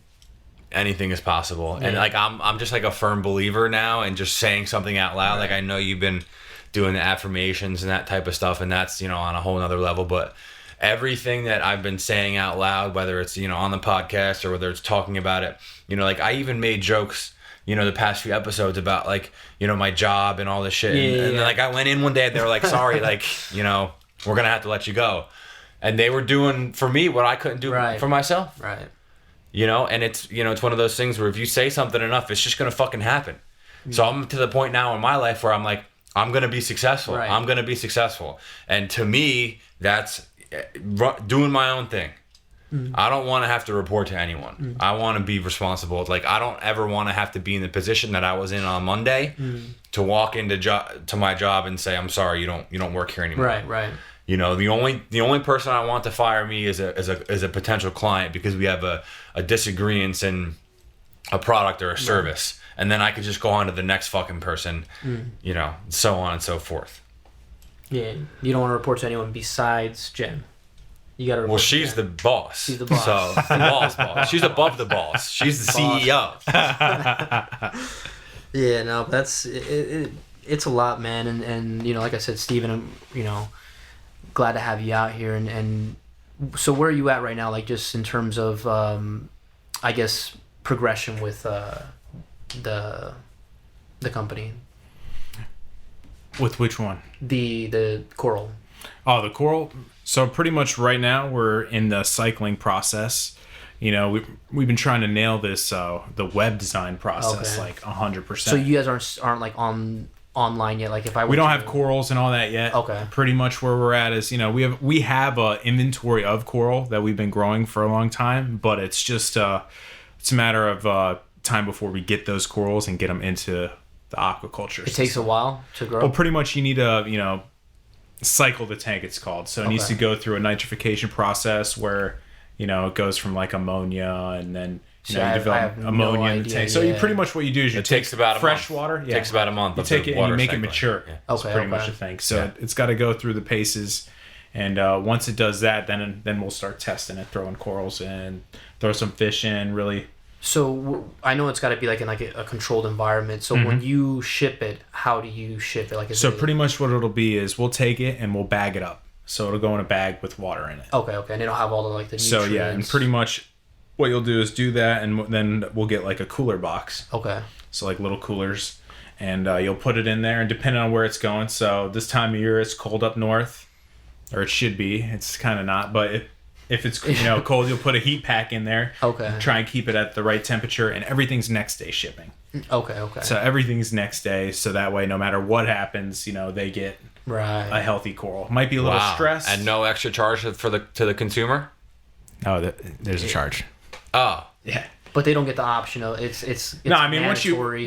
anything is possible. Yeah. And like I'm just like a firm believer now, and just saying something out loud. Right. Like I know you've been doing the affirmations and that type of stuff, and that's on a whole nother level. But everything that I've been saying out loud, whether it's on the podcast or whether it's talking about it, like I even made jokes the past few episodes about like my job and all this shit. And like I went in one day and they were like, sorry, like we're gonna have to let you go, and they were doing for me what I couldn't do for myself. Right. And it's it's one of those things where if you say something enough, it's just gonna fucking happen. So I'm to the point now in my life where I'm like, I'm gonna be successful. Right. I'm gonna be successful, and to me, that's doing my own thing. I don't want to have to report to anyone. I want to be responsible. Like I don't ever want to have to be in the position that I was in on Monday to walk into to my job and say, I'm sorry, you don't work here anymore. Right. The only person I want to fire me is a potential client because we have a disagreement in a product or a service, and then I could just go on to the next fucking person, so on and so forth. Yeah, you don't want to report to anyone besides Jen. You gotta report. Well, she's the boss. She's the boss. So the boss. She's above the boss. She's the CEO. Yeah, no, that's it. It's a lot, man, and like I said, Steven, I'm glad to have you out here, and so where are you at right now? Like just in terms of I guess progression with the company. With which one? The coral. Oh, the coral. So pretty much right now we're in the cycling process. You know, we've been trying to nail this the web design process like 100%. So you guys aren't like online yet. Like if I we don't have corals and all that yet. Okay. Pretty much where we're at is, you know, we have a inventory of coral that we've been growing for a long time, but it's just it's a matter of time before we get those corals and get them into the aquaculture. It takes a while to grow. Well, pretty much you need to, you know, cycle the tank, it's called. So it needs to go through a nitrification process where, you know, it goes from like ammonia and then you develop ammonia in the tank. So you pretty much what you do is you take fresh water. Yeah. It takes about a month. You take it and you make it mature. Yeah. That's pretty much the thing. So it's got to go through the paces. And once it does that, then we'll start testing it, throwing corals in, throw some fish in, really. So I know it's got to be like in like a controlled environment. So when you ship it, how do you ship it? Like pretty much what it'll be is we'll take it and we'll bag it up. So it'll go in a bag with water in it. Okay, and it'll have all the like the nutrients. So yeah, and pretty much what you'll do is do that, and then we'll get like a cooler box. Okay. So like little coolers, and you'll put it in there, and depending on where it's going. So this time of year it's cold up north, or it should be. It's kind of not, but if it's cold, you'll put a heat pack in there. Okay. Try and keep it at the right temperature, and everything's next day shipping. Okay. So everything's next day, so that way no matter what happens, they get a healthy coral. Might be a little stress, and no extra charge to the consumer. Oh, there's a charge. Oh, yeah. But they don't get the option of it's no. I mean, mandatory.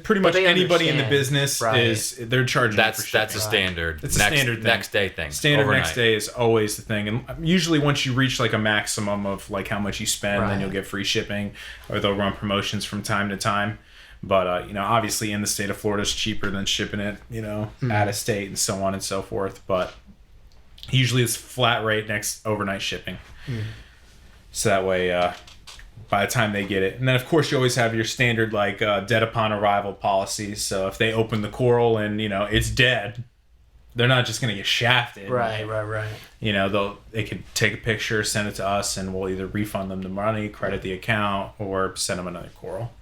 Pretty much anybody in the business they're charging. That's for shipping. a standard. It's a standard thing. Next day thing. Standard overnight. Next day is always the thing, and usually once you reach like a maximum of like how much you spend, then you'll get free shipping, or they'll run promotions from time to time. But obviously in the state of Florida, it's cheaper than shipping it, out of state and so on and so forth. But usually it's flat rate next overnight shipping. So that way, by the time they get it, and then of course you always have your standard like dead upon arrival policies. So if they open the coral and it's dead, they're not just gonna get shafted. Right. They could take a picture, send it to us, and we'll either refund them the money, credit the account, or send them another coral.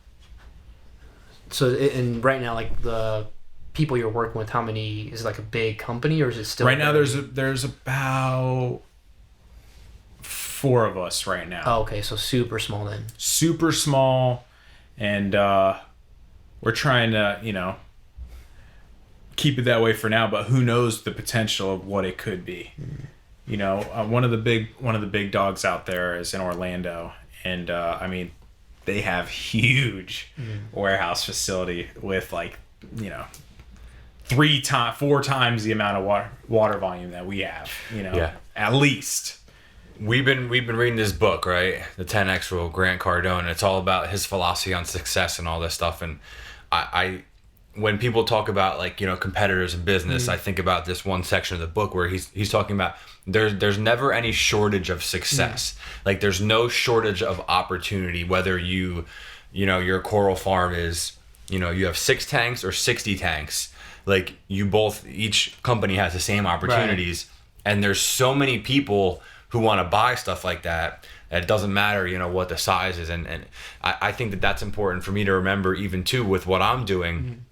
So and right now, like the people you're working with, how many is it? Like a big company, or is it still right now? There's about 4 of us right now. Oh, okay, so super small then. Super small, and we're trying to keep it that way for now. But who knows the potential of what it could be? One of the big dogs out there is in Orlando, and I mean. They have huge warehouse facility with 4 times the amount of water volume that we have. At least. We've been reading this book, right? The 10X Rule, Grant Cardone. It's all about his philosophy on success and all this stuff. And I when people talk about competitors in business, I think about this one section of the book where he's talking about there's never any shortage of success. Like there's no shortage of opportunity, whether your coral farm is, you have 6 tanks or 60 tanks. Like each company has the same opportunities. Right. And there's so many people who want to buy stuff like that. It doesn't matter, what the size is. And I think that's important for me to remember even too with what I'm doing.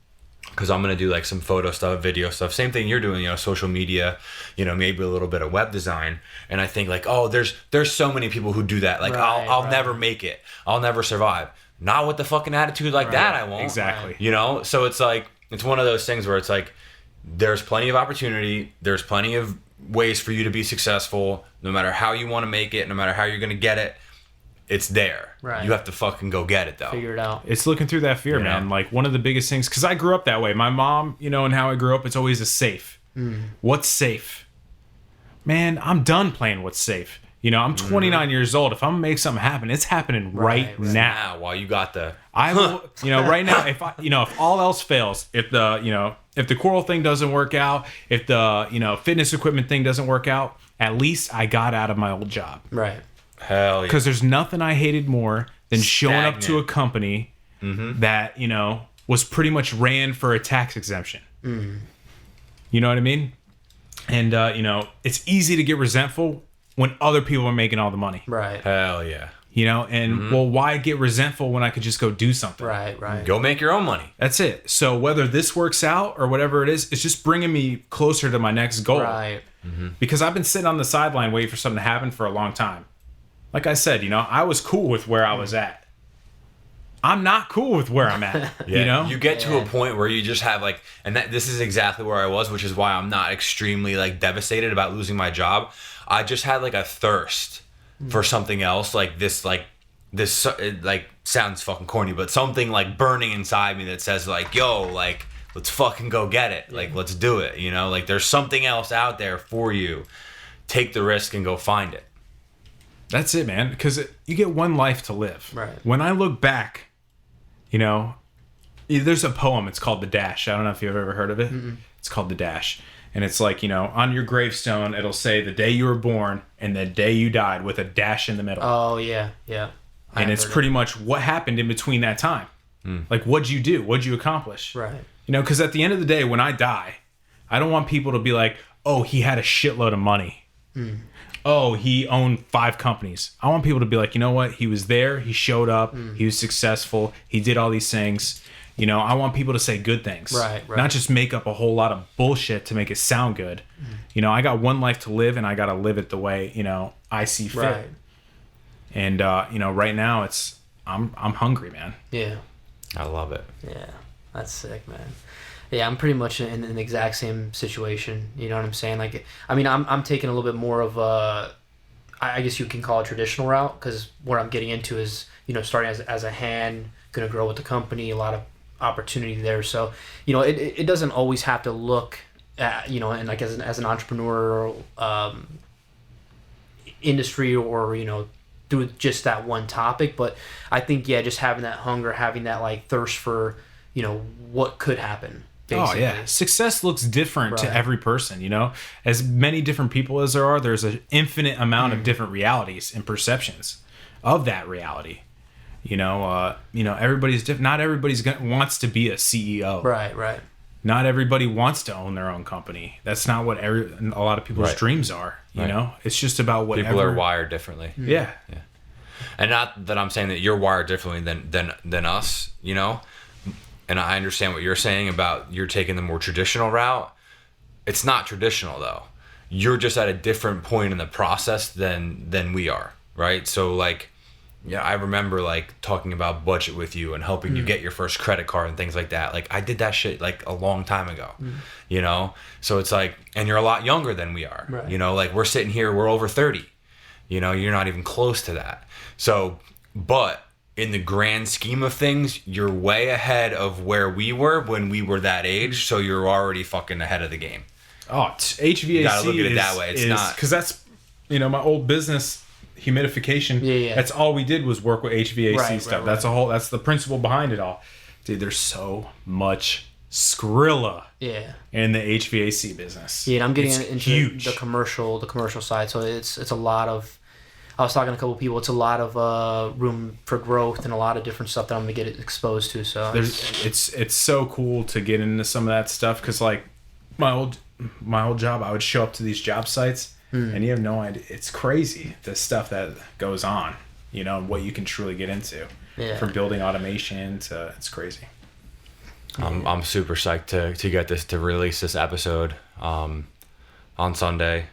Because I'm going to do like some photo stuff, video stuff. Same thing you're doing, social media, maybe a little bit of web design. And I think there's so many people who do that. Like I'll never make it. I'll never survive. Not with the fucking attitude like that, I won't. Exactly. So it's it's one of those things where it's there's plenty of opportunity. There's plenty of ways for you to be successful. No matter how you want to make it, no matter how you're going to get it. It's there. Right. You have to fucking go get it, though. Figure it out. It's looking through that fear, man. Like, one of the biggest things, because I grew up that way. My mom, and how I grew up, it's always a safe. What's safe? Man, I'm done playing what's safe. I'm 29 years old. If I'm going to make something happen, it's happening right now. While you got I will, right now, if all else fails, if the coral thing doesn't work out, if the, fitness equipment thing doesn't work out, at least I got out of my old job. Right. Hell yeah. Because there's nothing I hated more than showing up to a company that, was pretty much ran for a tax exemption. You know what I mean? And, it's easy to get resentful when other people are making all the money. Right. Hell yeah. And well, why get resentful when I could just go do something? Right. Go make your own money. That's it. So whether this works out or whatever it is, it's just bringing me closer to my next goal. Right. Because I've been sitting on the sideline waiting for something to happen for a long time. like I said, I was cool with where I was at. I'm not cool with where I'm at. You get to a point where you just have like, and this is exactly where I was, which is why I'm not extremely like devastated about losing my job. I just had like a thirst for something else, like this, it, like, sounds fucking corny, but something like burning inside me that says like, yo, like, let's fucking go get it. Like, let's do it. Like there's something else out there for you. Take the risk and go find it. That's it, man. Because you get one life to live. Right. When I look back, there's a poem. It's called The Dash. I don't know if you've ever heard of it. Mm-mm. It's called The Dash. And it's like, on your gravestone, it'll say the day you were born and the day you died with a dash in the middle. Oh, yeah. Yeah. And it's pretty much what happened in between that time. Like, what'd you do? What'd you accomplish? Right. Because at the end of the day, when I die, I don't want people to be like, oh, he had a shitload of money. Oh, he owned 5 companies. I want people to be like, you know what? He was there. He showed up. He was successful. He did all these things. I want people to say good things. Right. Not just make up a whole lot of bullshit to make it sound good. I got one life to live, and I got to live it the way, I see fit. Right. And, right now I'm hungry, man. Yeah. I love it. Yeah. That's sick, man. Yeah, I'm pretty much in the exact same situation. You know what I'm saying? Like, I mean, I'm taking a little bit more of a, I guess you can call it traditional route, because what I'm getting into is, starting as a hand, going to grow with the company, a lot of opportunity there. So, it doesn't always have to look at, and like as an entrepreneur industry or, through just that one topic. But I think, just having that hunger, having that like thirst for, what could happen. Basically. Oh yeah, success looks different to every person. As many different people as there are, there's an infinite amount of different realities and perceptions of that reality. Everybody's different. Not everybody's wants to be a CEO. Right. Not everybody wants to own their own company. That's not what a lot of people's dreams are. It's just about whatever. People are wired differently. Yeah. And not that I'm saying that you're wired differently than us. And I understand what you're saying about you're taking the more traditional route. It's not traditional though. You're just at a different point in the process than we are, right? So like, I remember like talking about budget with you and helping you get your first credit card and things like that. Like I did that shit like a long time ago, So it's like, and you're a lot younger than we are, right. Like we're sitting here, we're over 30, you're not even close to that. So, but in the grand scheme of things, you're way ahead of where we were when we were that age. So you're already fucking ahead of the game. Oh, HVAC. You gotta look at it that way. It's not, because that's my old business, humidification. Yeah. That's all we did was work with HVAC stuff. Right. That's the principle behind it all. Dude, there's so much Skrilla. In the HVAC business. Yeah, and I'm getting into huge. the commercial side. So it's a lot of. I was talking to a couple of people. It's a lot of room for growth and a lot of different stuff that I'm gonna get exposed to. So it's so cool to get into some of that stuff, because like my old job, I would show up to these job sites and you have no idea. It's crazy the stuff that goes on. What you can truly get into, from building automation to it's crazy. I'm super psyched to get this to release this episode on Sunday.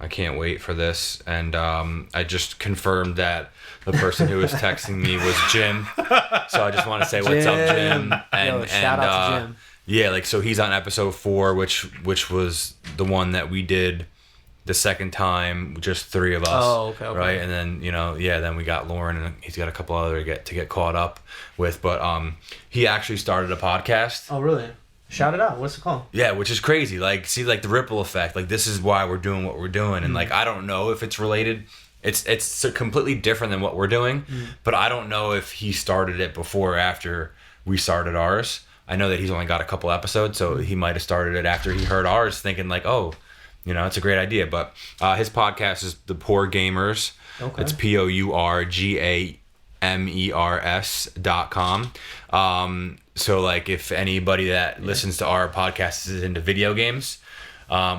I can't wait for this. And I just confirmed that the person who was texting me was Jim. So I just want to say what's up, Jim. And shout out to Jim. Yeah, like so he's on episode 4, which was the one that we did the second time, just 3 of us. Oh, okay. Right, and then then we got Lauren, and he's got a couple other to get caught up with. But he actually started a podcast. Oh, really? Shout it out. What's it called? Yeah, which is crazy. Like, see, like the ripple effect. Like, this is why we're doing what we're doing, and like I don't know if it's related. It's completely different than what we're doing, but I don't know if he started it before or after we started ours. I know that he's only got a couple episodes, so he might have started it after he heard ours, thinking like, oh, it's a great idea. But his podcast is The Poor Gamers. Okay. It's POURGAMERS.com. So like if anybody that listens to our podcast is into video games,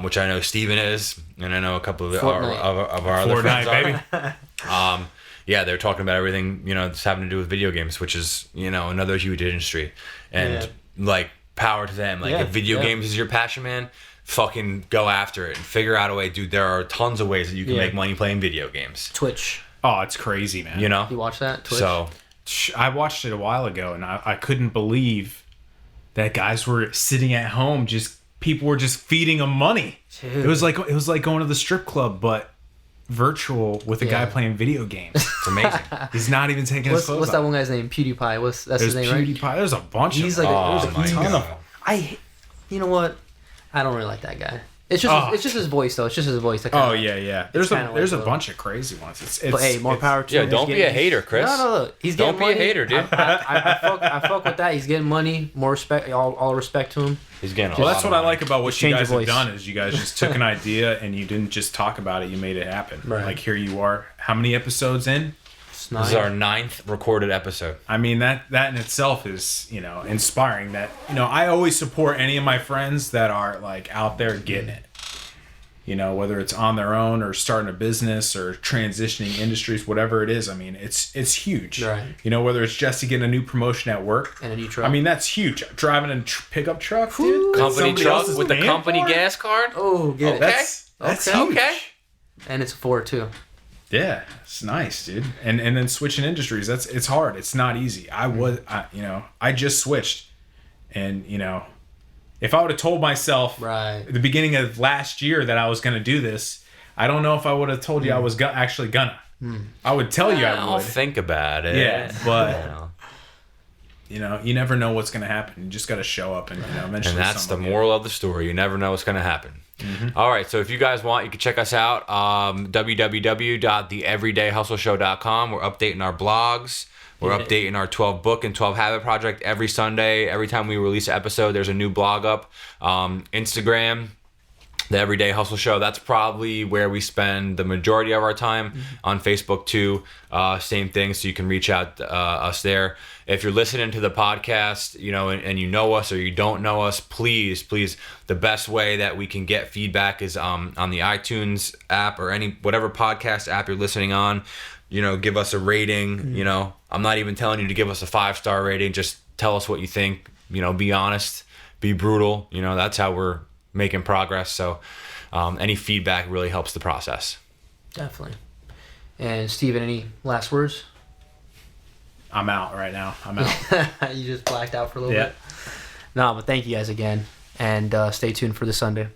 which I know Steven is, and I know a couple of our other friends baby. are. They're talking about everything, that's having to do with video games, which is, another huge industry. And like power to them. Like if video games is your passion, man, fucking go after it and figure out a way. Dude, there are tons of ways that you can make money playing video games. Twitch. Oh, it's crazy, man. You know. You watch that Twitch? So I watched it a while ago, and I couldn't believe that guys were sitting at home. People were just feeding them money. Dude. It was like going to the strip club, but virtual with a guy playing video games. it's amazing. He's not even taking his clothes What's off. that one guy's name? PewDiePie. That's There's his name, right? PewDiePie. There's a bunch He's of like them. there's a ton ton of them. You know what? I don't really like that guy. It's just his voice though. It's just his voice. That Oh yeah. There's kinda a like bunch of crazy ones. It's but hey, more power to him. Yeah, don't He's be a getting- hater, Chris. No. He's getting Don't be a money. hater, dude. I fuck with that. He's getting money. More respect. All respect to him. He's getting. Well, that's what I like about what you change guys your have voice. done is you guys just took an idea and you didn't just talk about it. You made it happen. Right. Like here you are. How many episodes in? It's This is our 9th recorded episode. I mean that in itself is inspiring. That I always support any of my friends that are like out there getting it. Whether it's on their own or starting a business or transitioning industries, whatever it is. I mean, it's huge. Right. Whether it's Jesse getting a new promotion at work and a new truck. I mean, that's huge. Driving a pickup truck, dude. that Company somebody truck else is with the paying company for? gas card. oh, get it. That's Okay. huge. Okay. And it's a Ford too. Yeah, it's nice, dude. And then switching industries, it's hard. It's not easy. I just switched, and if I would have told myself Right. at the beginning of last year that I was going to do this, I don't know if I would have told you I was actually gonna. I would tell you I I'll would. think about it. Yeah, but You know. you never know what's going to happen. You just got to show up, and eventually. And that's the someone will. moral of the story. You never know what's going to happen. All right. So if you guys want, you can check us out. www.theeverydayhustleshow.com. We're updating our blogs. We're updating our 12 book and 12 habit project every Sunday. Every time we release an episode, there's a new blog up. Instagram, The Everyday Hustle Show. That's probably where we spend the majority of our time. On Facebook too, same thing. So you can reach out us there. If you're listening to the podcast, and you know us or you don't know us, please, the best way that we can get feedback is on the iTunes app or whatever podcast app you're listening on. Give us a rating. I'm not even telling you to give us a 5-star rating. Just tell us what you think. Be honest, be brutal. That's how we're making progress. So any feedback really helps the process. Definitely. And Steven, any last words? I'm out right now. I'm out. You just blacked out for a little Yeah. bit. No, but thank you guys again. And stay tuned for this Sunday.